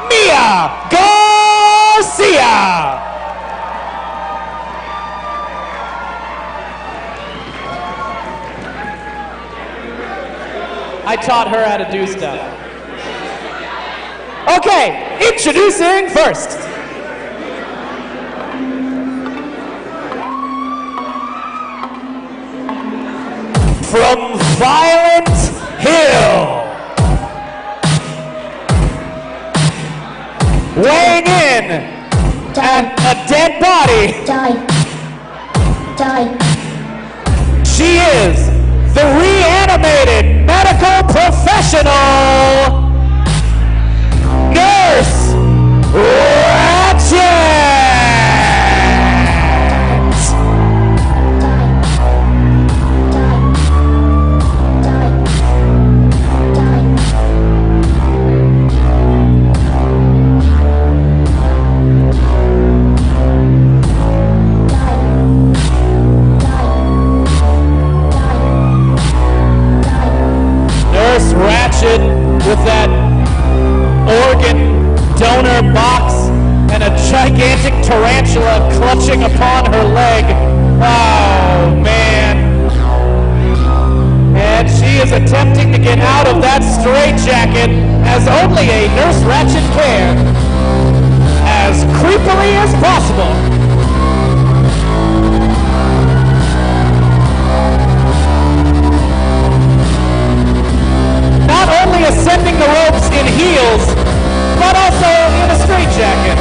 Mia Garcia. I taught her how to do stuff. Okay, introducing first. From Violent Hill, weighing in at a dead body. Die. She is the reanimated medical professional, Nurse Ratchet! Nurse Ratchet with that organ donor box and a gigantic tarantula clutching upon her leg. Oh, man. And she is attempting to get out of that straitjacket as only a Nurse Ratchet can, as creepily as possible. Not only ascending the ropes in heels, but also in a straitjacket.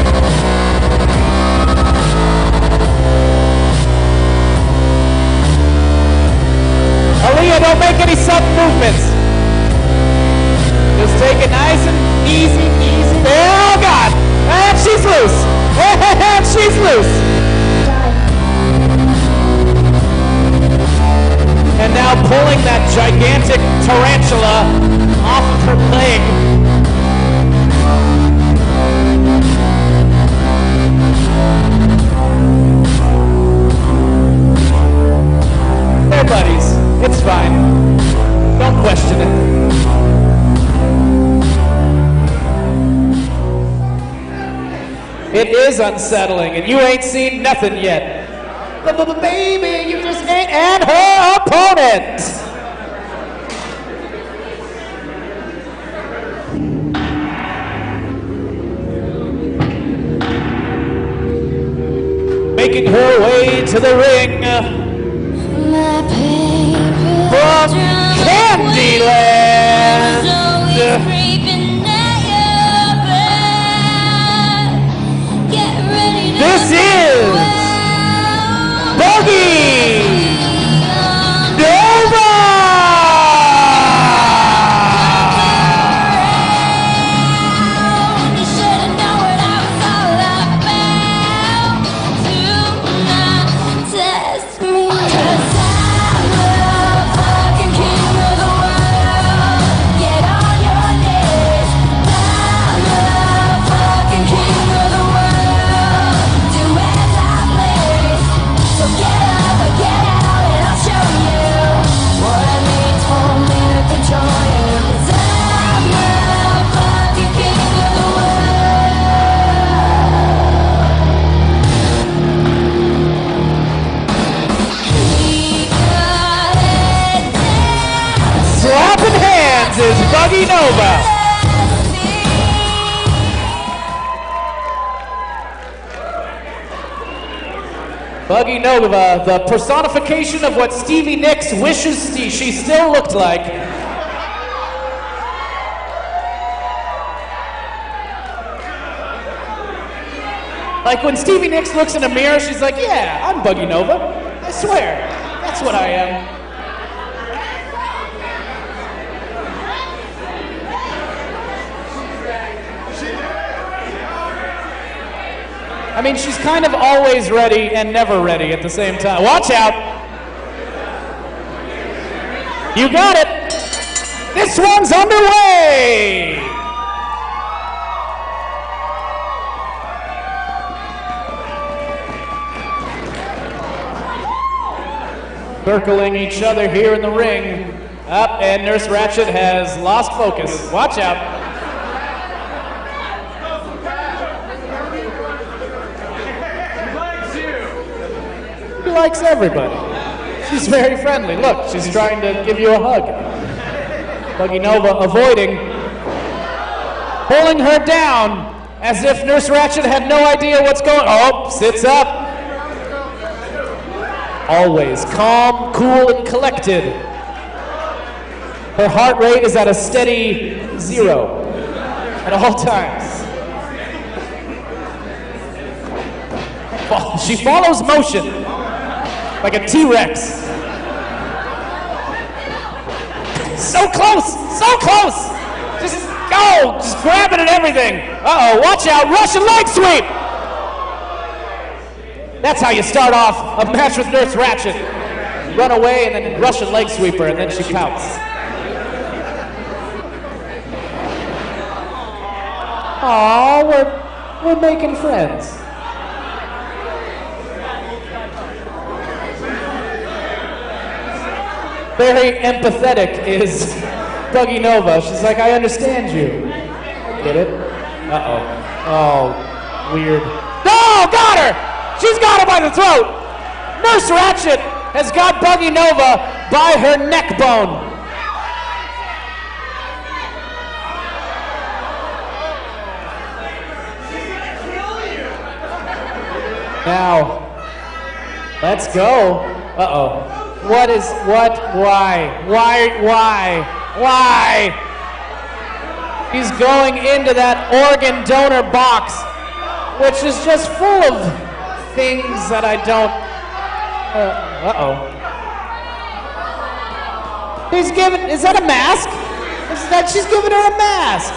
Aaliyah, don't make any sudden movements. Just take it nice and easy. Oh, God! And she's loose. And she's loose. And now pulling that gigantic tarantula off of her leg. They're buddies. It's fine. Don't question it. It is unsettling, and you ain't seen nothing yet. But baby, you just ain't. And her opponent. Making her way to the ring from Candyland. This is Buggy Nova! Is Buggy Nova. Buggy Nova, the personification of what Stevie Nicks wishes she still looked like. Like when Stevie Nicks looks in a mirror, she's like, yeah, I'm Buggy Nova. I swear, that's what I am. I mean, she's kind of always ready and never ready at the same time. Watch out. You got it. This one's underway. Circling each other here in the ring. Up, and Nurse Ratchet has lost focus. Watch out. likes everybody. She's very friendly. Look, she's trying to give you a hug. Buggy Nova avoiding, pulling her down as if Nurse Ratchet had no idea what's going on. Oh, sits up. Always calm, cool, and collected. Her heart rate is at a steady 0 at all times. She follows motion like a T-Rex. So close, so close. Just go, just grabbing at everything. Uh-oh, watch out, Russian leg sweep. That's how you start off a match with Nurse Ratchet. Run away and then Russian leg sweeper, and then she pouts. Aw, we're making friends. Very empathetic is Buggy Nova. She's like, I understand you. Get it? Uh-oh. Oh, weird. No, got her! She's got her by the throat! Nurse Ratchet has got Buggy Nova by her neck bone. Now, let's go. Uh-oh. What? Why? He's going into that organ donor box, which is just full of things that I don't... uh-oh. He's giving... Is that a mask? She's giving her a mask.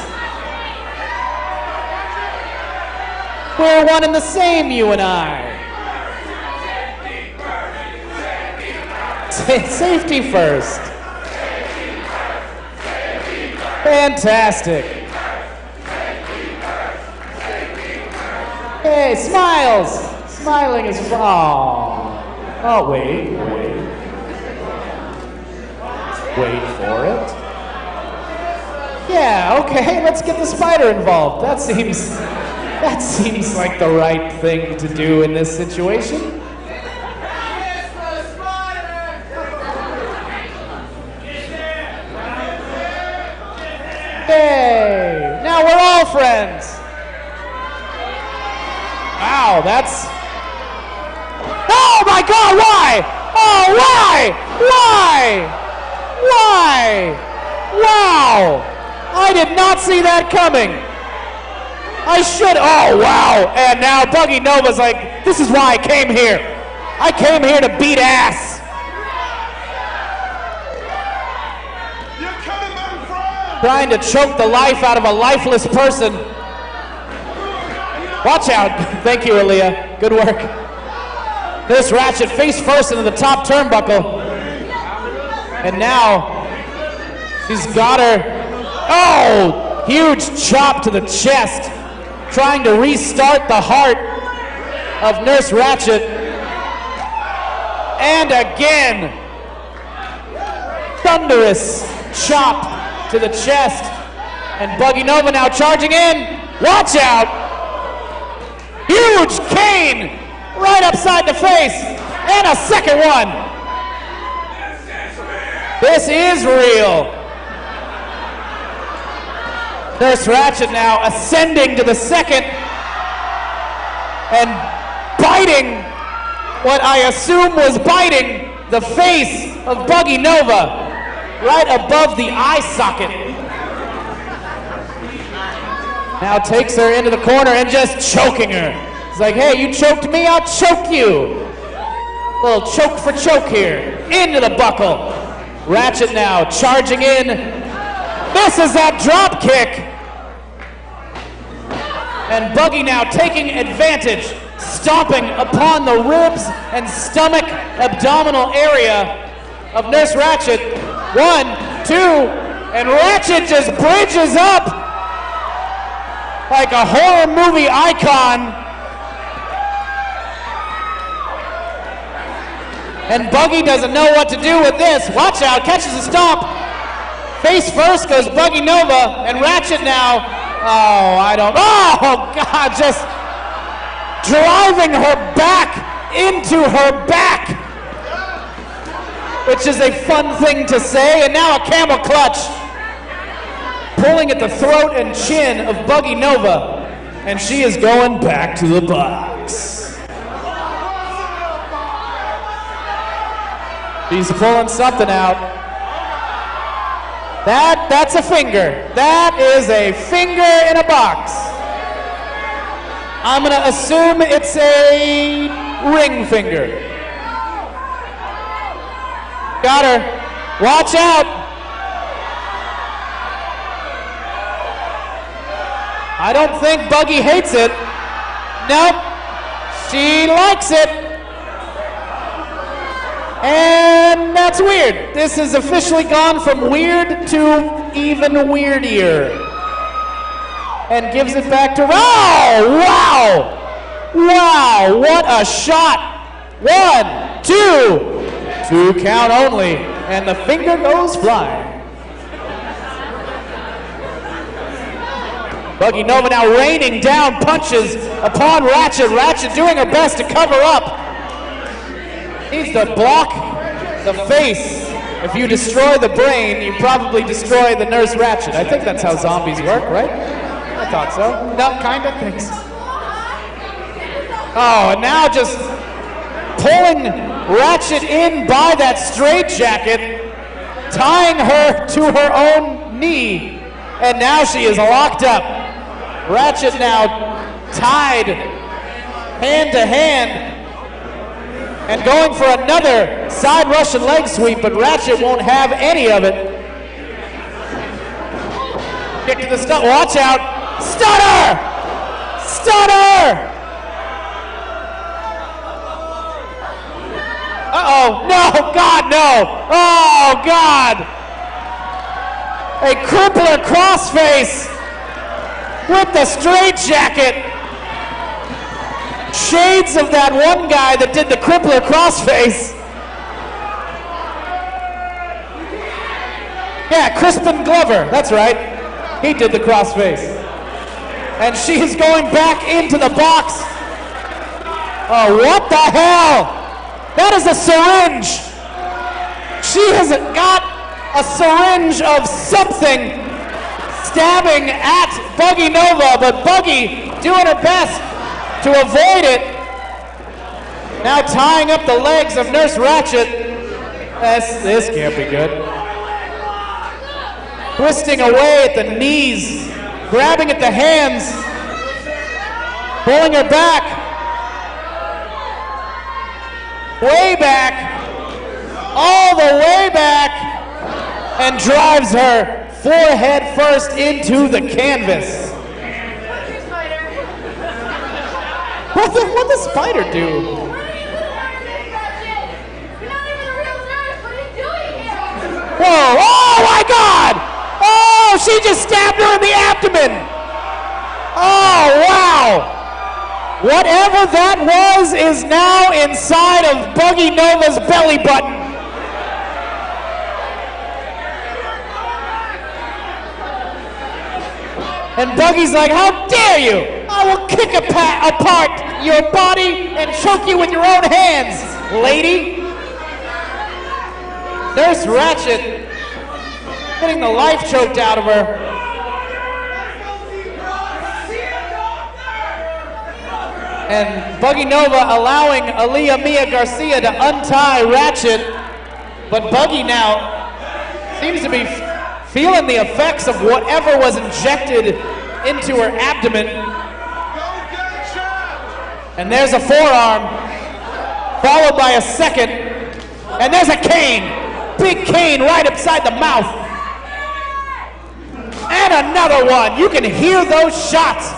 We're one and the same, you and I. Safety first. Fantastic. Hey, smiles. Smiling is fun. Oh, wait. Wait for it. Yeah, okay, let's get the spider involved. That seems like the right thing to do in this situation. Hey, now we're all friends. Wow, that's... Oh my God, why? Oh, why? Wow, I did not see that coming. I should, oh wow. And now Buggy Nova's like, this is why I came here. I came here to beat ass. Trying to choke the life out of a lifeless person. Watch out. Thank you, Aaliyah. Good work. Nurse Ratchet face first into the top turnbuckle. And now she's got her. Oh, huge chop to the chest. Trying to restart the heart of Nurse Ratchet. And again, thunderous chop to the chest, and Buggy Nova now charging in. Watch out! Huge cane right upside the face, and a second one. This is real. Nurse Ratchet now ascending to the second and biting what I assume was biting the face of Buggy Nova. Right above the eye socket. Now takes her into the corner and just choking her. It's like, hey, you choked me, I'll choke you. A little choke for choke here. Into the buckle. Ratchet now charging in. Misses that drop kick. And Buggy now taking advantage, stomping upon the ribs and stomach abdominal area of Nurse Ratchet. 1, 2, and Ratchet just bridges up like a horror movie icon. And Buggy doesn't know what to do with this. Watch out, catches a stomp. Face first goes Buggy Nova, and Ratchet now, oh God, just driving her back into her back, which is a fun thing to say. And now a camel clutch, pulling at the throat and chin of Buggy Nova, and she is going back to the box. She's pulling something out. That's a finger. That is a finger in a box. I'm gonna assume it's a ring finger. Got her. Watch out. I don't think Buggy hates it. Nope. She likes it. And that's weird. This has officially gone from weird to even weirdier. And gives it back to... Oh, wow! Wow, what a shot! 1, 2, 2 count only. And the finger goes flying. Buggy Nova now raining down punches upon Ratchet. Ratchet doing her best to cover up. Needs to block the face. If you destroy the brain, you probably destroy the Nurse Ratchet. I think that's how zombies work, right? I thought so. No, kind of. Thanks. Oh, and now just pulling Ratchet in by that straitjacket, tying her to her own knee, and now she is locked up. Ratchet now tied hand to hand, and going for another side Russian leg sweep, but Ratchet won't have any of it. Kick to the stunner. Watch out. Stunner! Stunner! Uh-oh. No, God, no. Oh, God. A crippler crossface with the straitjacket. Shades of that one guy that did the crippler crossface. Yeah, Crispin Glover, that's right. He did the crossface. And she's going back into the box. Oh, what the hell? That is a syringe. She has got a syringe of something stabbing at Buggy Nova, but Buggy doing her best to avoid it. Now tying up the legs of Nurse Ratchet. This can't be good. Twisting away at the knees, grabbing at the hands, pulling her back. Way back. All the way back. And drives her forehead first into the canvas. What the spider do? Whoa, oh my God! Oh, she just stabbed her in the abdomen! Oh, wow! Whatever that was is now inside of Buggy Nova's belly button. And Buggy's like, how dare you! I will kick apart your body and choke you with your own hands, lady. Nurse Ratchet getting the life choked out of her. And Buggy Nova allowing Aaliyah Mia Garcia to untie Ratchet. But Buggy now seems to be feeling the effects of whatever was injected into her abdomen. And there's a forearm, followed by a second. And there's a cane, big cane right upside the mouth. And another one. You can hear those shots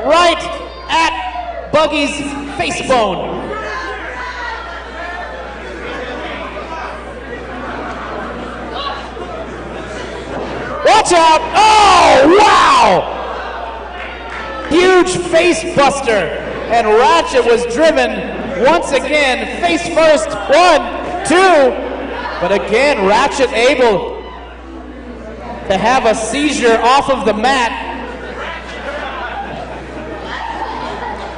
right at Buggy's face bone. Watch out! Oh, wow! Huge face buster. And Ratchet was driven once again, face first, 1, 2. But again, Ratchet able to have a seizure off of the mat.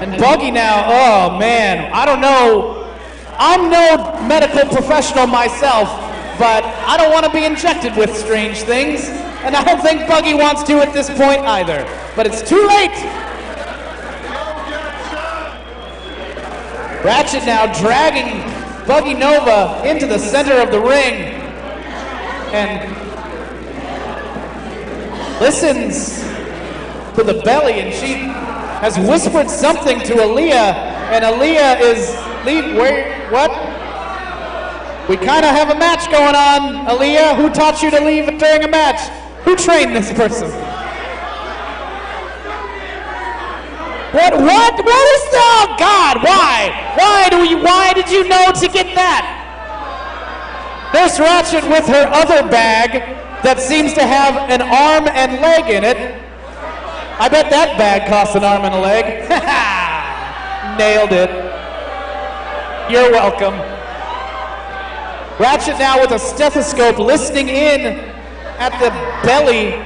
And Buggy now, oh man, I don't know I'm no medical professional myself, but I don't want to be injected with strange things, and I don't think Buggy wants to at this point either. But it's too late! Ratchet now dragging Buggy Nova into the center of the ring and listens to the belly, and she has whispered something to Aaliyah, and Aaliyah is what? We kind of have a match going on, Aaliyah. Who taught you to leave during a match? Who trained this person? What is that? Oh God, why? Why did you know to get that? Nurse Ratchet with her other bag that seems to have an arm and leg in it. I bet that bag costs an arm and a leg. Nailed it. You're welcome. Ratchet now with a stethoscope listening in at the belly.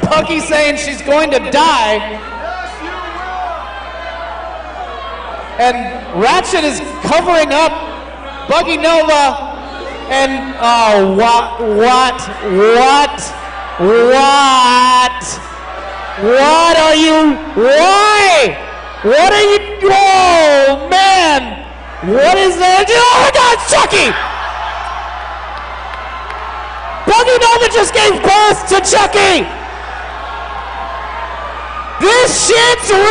Buggy saying she's going to die. And Ratchet is covering up Buggy Nova. And what are you, why? What are you, oh man, what is that? Oh my God, it's Chucky! Buggy Nova just gave birth to Chucky! This shit's real!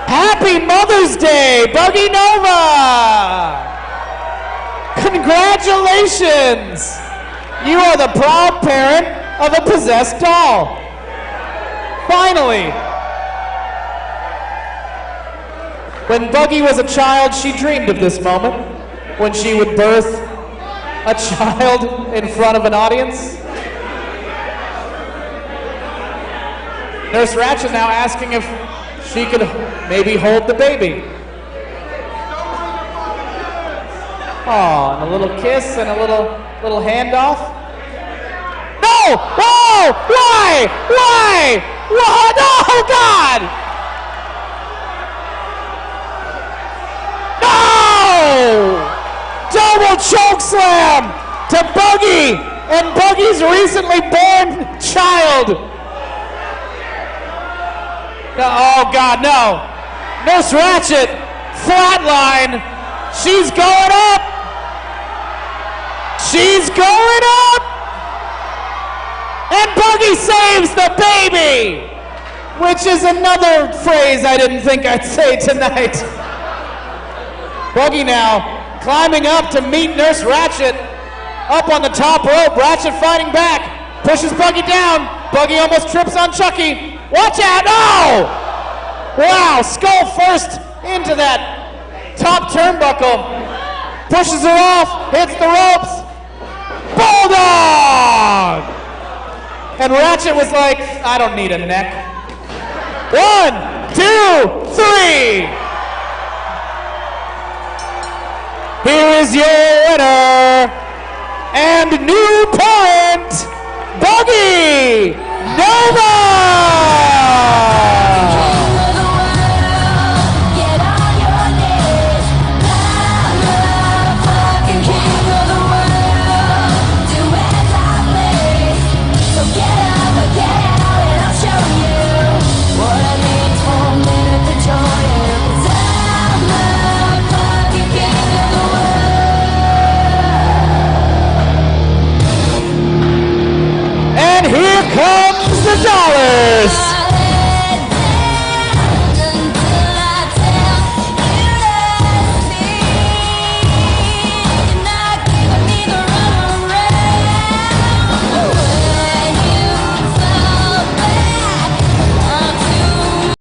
Happy Mother's Day, Buggy Nova! Congratulations! You are the proud parent of a possessed doll. Finally! When Buggy was a child, she dreamed of this moment, when she would birth a child in front of an audience. Nurse Ratchet now asking if she could maybe hold the baby. Oh, and a little kiss and a little handoff. No! Whoa! Why? Why? What? Oh God! No! Double choke slam to Buggy and Buggy's recently born child. Oh God, no. Nurse Ratchet, flatline. She's going up. She's going up. And Buggy saves the baby, which is another phrase I didn't think I'd say tonight. Buggy now climbing up to meet Nurse Ratchet up on the top rope. Ratchet fighting back, pushes Buggy down. Buggy almost trips on Chucky. Watch out! Oh! Wow, skull first into that top turnbuckle. Pushes her off, hits the ropes. Bulldog! And Ratchet was like, I don't need a neck. 1, 2, 3. Here is your winner and new point.